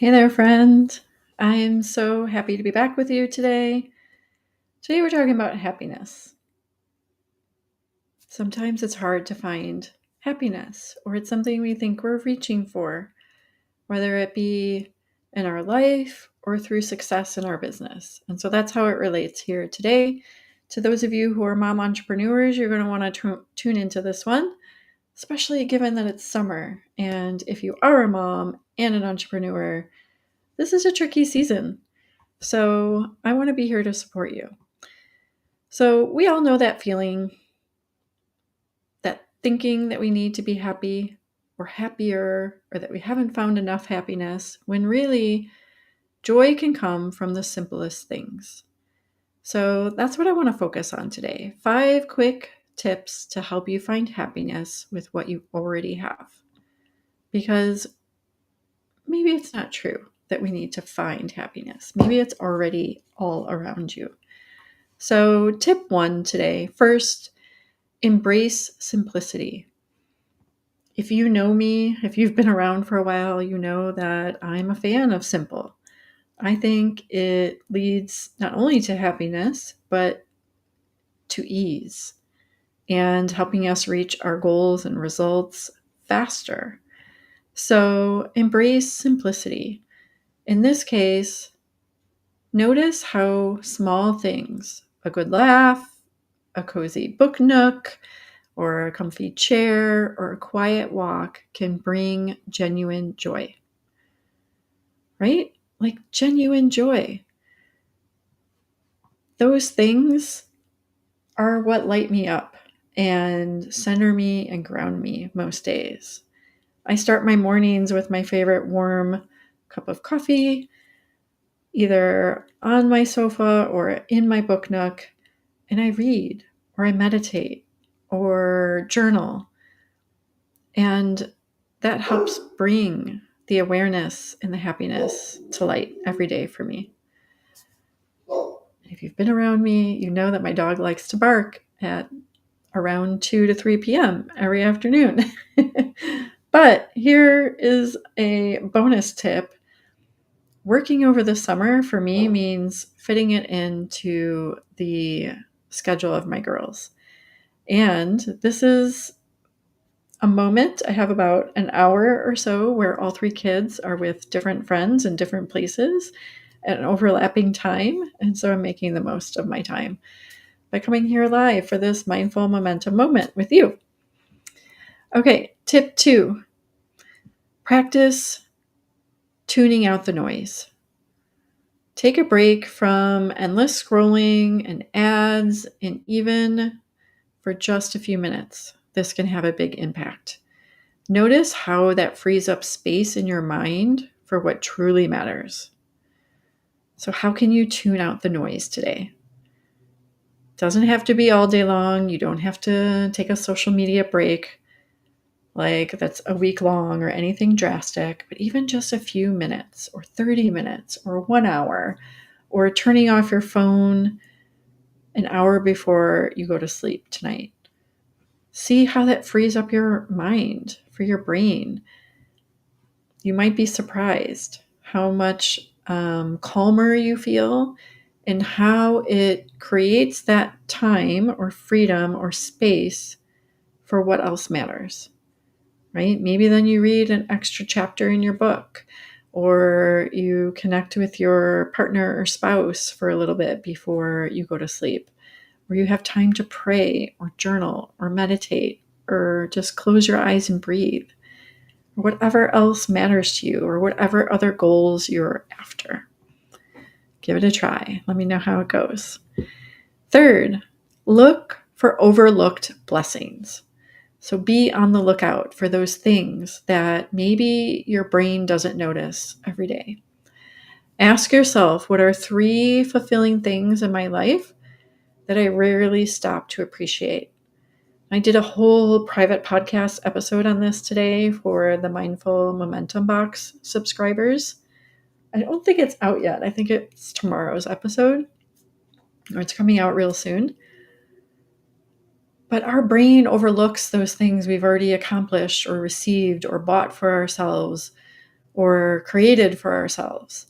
Hey there, friend. I'm so happy to be back with you today. Today, we're talking about happiness. Sometimes it's hard to find happiness, or it's something we think we're reaching for, whether it be in our life or through success in our business. And so that's how it relates here today. To those of you who are mom entrepreneurs, you're going to want to tune into this one, especially given that it's summer. And if you are a mom and an entrepreneur, this is a tricky season. So I want to be here to support you. So we all know that feeling, that thinking that we need to be happy or happier, or that we haven't found enough happiness, when really joy can come from the simplest things. So that's what I want to focus on today. 5 quick tips to help you find happiness with what you already have. Because maybe it's not true that we need to find happiness. Maybe it's already all around you. So, tip 1 today. First, embrace simplicity. If you know me, if you've been around for a while, you know that I'm a fan of simple. I think it leads not only to happiness, but to ease and helping us reach our goals and results faster. So, embrace simplicity. In this case, notice how small things, a good laugh, a cozy book nook, or a comfy chair, or a quiet walk can bring genuine joy. Right? Like genuine joy. Those things are what light me up and center me and ground me most days. I start my mornings with my favorite warm cup of coffee, either on my sofa or in my book nook, and I read or I meditate or journal. And that helps bring the awareness and the happiness to light every day for me. If you've been around me, you know that my dog likes to bark at around 2 to 3 p.m. every afternoon. But here is a bonus tip. Working over the summer for me means fitting it into the schedule of my girls. And this is a moment. I have about an hour or so where all 3 kids are with different friends in different places at an overlapping time. And so I'm making the most of my time by coming here live for this mindful momentum moment with you. Okay, tip 2, practice tuning out the noise. Take a break from endless scrolling and ads, and even for just a few minutes. This can have a big impact. Notice how that frees up space in your mind for what truly matters. So how can you tune out the noise today? Doesn't have to be all day long. You don't have to take a social media break like that's a week long or anything drastic, but even just a few minutes or 30 minutes or 1 hour, or turning off your phone an hour before you go to sleep tonight. See how that frees up your mind, for your brain. You might be surprised how much calmer you feel and how it creates that time or freedom or space for what else matters, right? Maybe then you read an extra chapter in your book, or you connect with your partner or spouse for a little bit before you go to sleep, or you have time to pray or journal or meditate or just close your eyes and breathe, or whatever else matters to you, or whatever other goals you're after. Give it a try. Let me know how it goes. Third, look for overlooked blessings. So be on the lookout for those things that maybe your brain doesn't notice every day. Ask yourself, what are 3 fulfilling things in my life that I rarely stop to appreciate? I did a whole private podcast episode on this today for the Mindful Momentum Box subscribers. I don't think it's out yet. I think it's tomorrow's episode, or it's coming out real soon. But our brain overlooks those things we've already accomplished or received or bought for ourselves, or created for ourselves.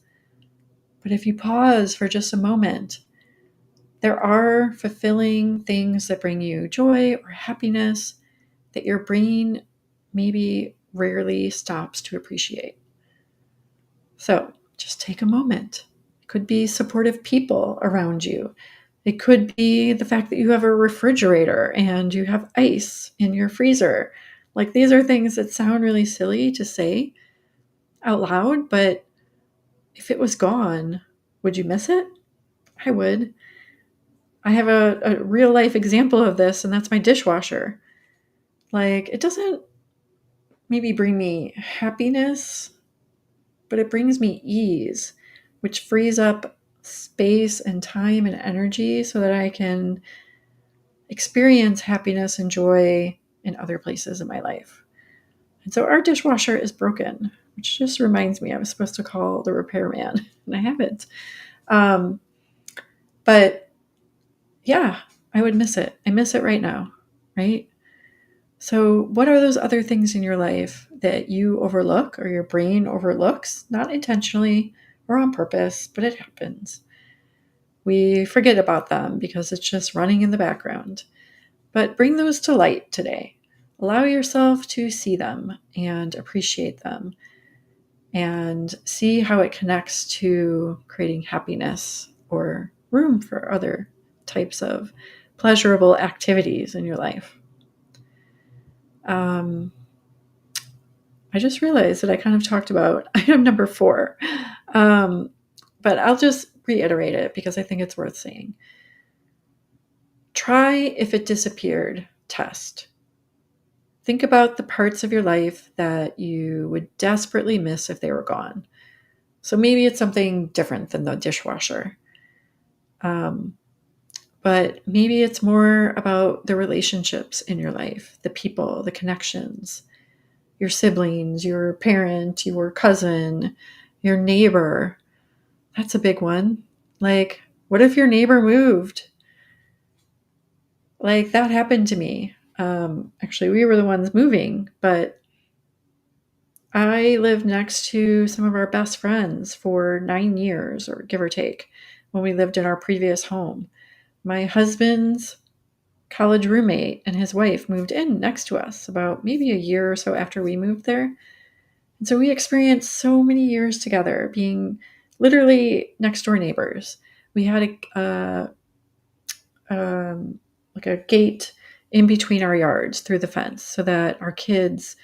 But if you pause for just a moment, there are fulfilling things that bring you joy or happiness that your brain maybe rarely stops to appreciate. So just take a moment. It could be supportive people around you. It could be the fact that you have a refrigerator and you have ice in your freezer. Like, these are things that sound really silly to say out loud, but if it was gone, would you miss it? I would. I have a real life example of this, and that's my dishwasher. Like, it doesn't maybe bring me happiness, but it brings me ease, which frees up space and time and energy so that I can experience happiness and joy in other places in my life. And so our dishwasher is broken, which just reminds me I was supposed to call the repairman, and I haven't. But yeah, I would miss it. I miss it right now, right? So, what are those other things in your life that you overlook or your brain overlooks, not intentionally or on purpose, but it happens? We forget about them because it's just running in the background. But bring those to light today. Allow yourself to see them and appreciate them and see how it connects to creating happiness or room for other types of pleasurable activities in your life. I just realized that I kind of talked about item number 4, but I'll just reiterate it because I think it's worth saying. Try if it disappeared test. Think about the parts of your life that you would desperately miss if they were gone. So maybe it's something different than the dishwasher. But maybe it's more about the relationships in your life, the people, the connections, your siblings, your parent, your cousin, your neighbor. That's a big one. Like, what if your neighbor moved? Like, that happened to me. Actually, we were the ones moving, but I lived next to some of our best friends for 9 years, or give or take, when we lived in our previous home. My husband's college roommate and his wife moved in next to us about maybe a year or so after we moved there. And so we experienced so many years together being literally next door neighbors. We had like a gate in between our yards through the fence so that our kids,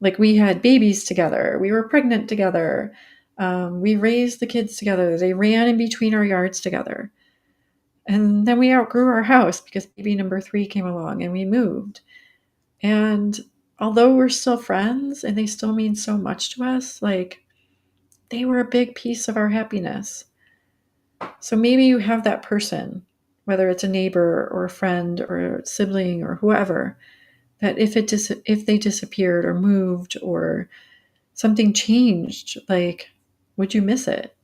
like, we had babies together. We were pregnant together. We raised the kids together. They ran in between our yards together. And then we outgrew our house because baby number 3 came along and we moved. And although we're still friends and they still mean so much to us, like, they were a big piece of our happiness. So maybe you have that person, whether it's a neighbor or a friend or a sibling or whoever, that if they disappeared or moved or something changed, like, would you miss it?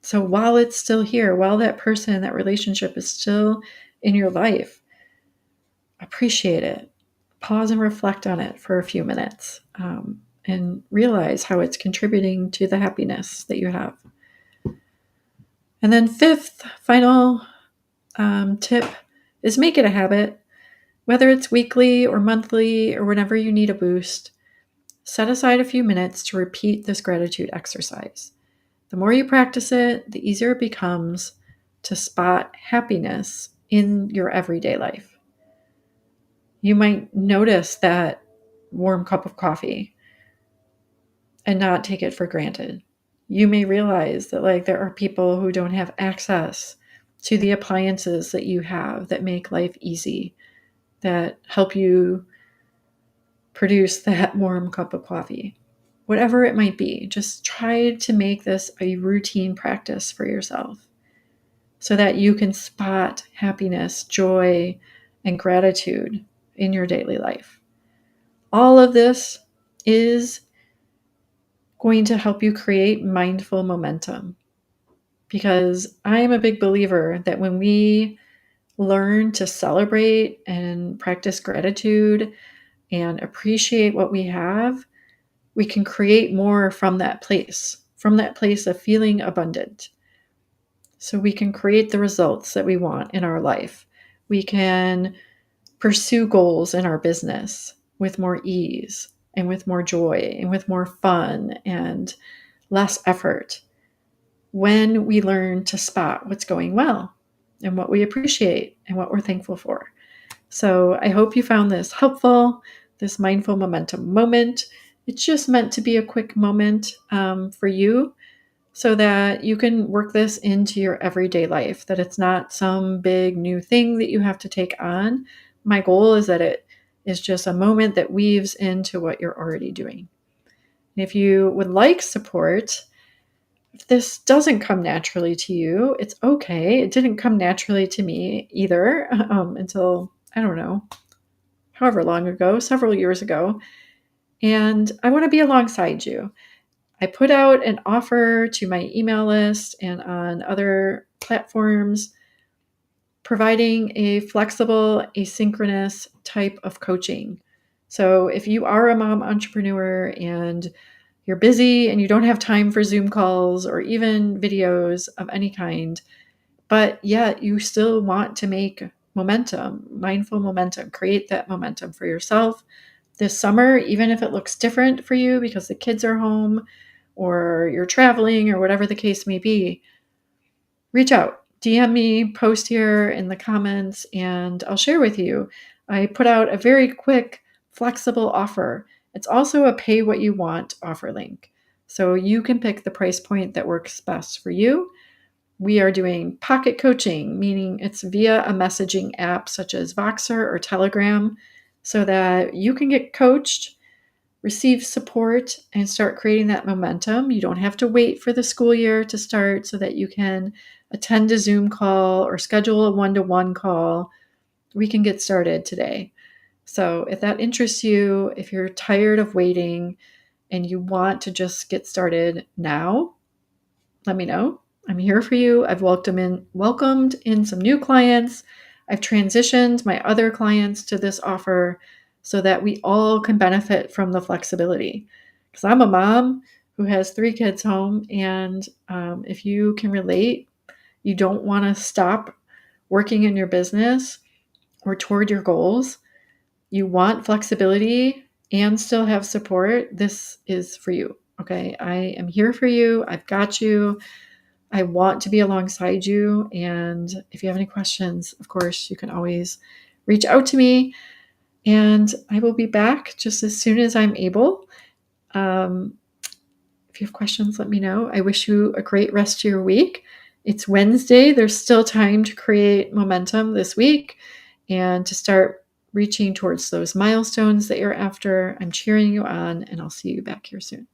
So while it's still here, while that person, that relationship is still in your life, appreciate it. Pause and reflect on it for a few minutes, and realize how it's contributing to the happiness that you have. And then 5th, final tip is make it a habit. Whether it's weekly or monthly or whenever you need a boost, set aside a few minutes to repeat this gratitude exercise. The more you practice it, the easier it becomes to spot happiness in your everyday life. You might notice that warm cup of coffee and not take it for granted. You may realize that, like, there are people who don't have access to the appliances that you have that make life easy, that help you produce that warm cup of coffee. Whatever it might be, just try to make this a routine practice for yourself so that you can spot happiness, joy, and gratitude in your daily life. All of this is going to help you create mindful momentum, because I am a big believer that when we learn to celebrate and practice gratitude and appreciate what we have, we can create more from that place of feeling abundant. So we can create the results that we want in our life. We can pursue goals in our business with more ease and with more joy and with more fun and less effort when we learn to spot what's going well and what we appreciate and what we're thankful for. So I hope you found this helpful, this mindful momentum moment. It's just meant to be a quick moment for you so that you can work this into your everyday life, that it's not some big new thing that you have to take on. My goal is that it is just a moment that weaves into what you're already doing. And if you would like support, if this doesn't come naturally to you, it's okay. It didn't come naturally to me either until, I don't know, however long ago, several years ago. And I want to be alongside you. I put out an offer to my email list and on other platforms, providing a flexible, asynchronous type of coaching. So if you are a mom entrepreneur and you're busy and you don't have time for Zoom calls or even videos of any kind, but yet you still want to make momentum, mindful momentum, create that momentum for yourself this summer, even if it looks different for you because the kids are home or you're traveling or whatever the case may be, reach out, DM me, post here in the comments, and I'll share with you. I put out a very quick, flexible offer. It's also a pay what you want offer link. So you can pick the price point that works best for you. We are doing pocket coaching, meaning it's via a messaging app such as Voxer or Telegram, so that you can get coached, receive support, and start creating that momentum. You don't have to wait for the school year to start so that you can attend a Zoom call or schedule a one-to-one call. We can get started today. So if that interests you, if you're tired of waiting and you want to just get started now, let me know. I'm here for you. I've welcomed in some new clients. I've transitioned my other clients to this offer so that we all can benefit from the flexibility. Because I'm a mom who has 3 kids home, and if you can relate, you don't want to stop working in your business or toward your goals. You want flexibility and still have support. This is for you. Okay. I am here for you. I've got you. I want to be alongside you. And if you have any questions, of course, you can always reach out to me. And I will be back just as soon as I'm able. If you have questions, let me know. I wish you a great rest of your week. It's Wednesday. There's still time to create momentum this week and to start reaching towards those milestones that you're after. I'm cheering you on, and I'll see you back here soon.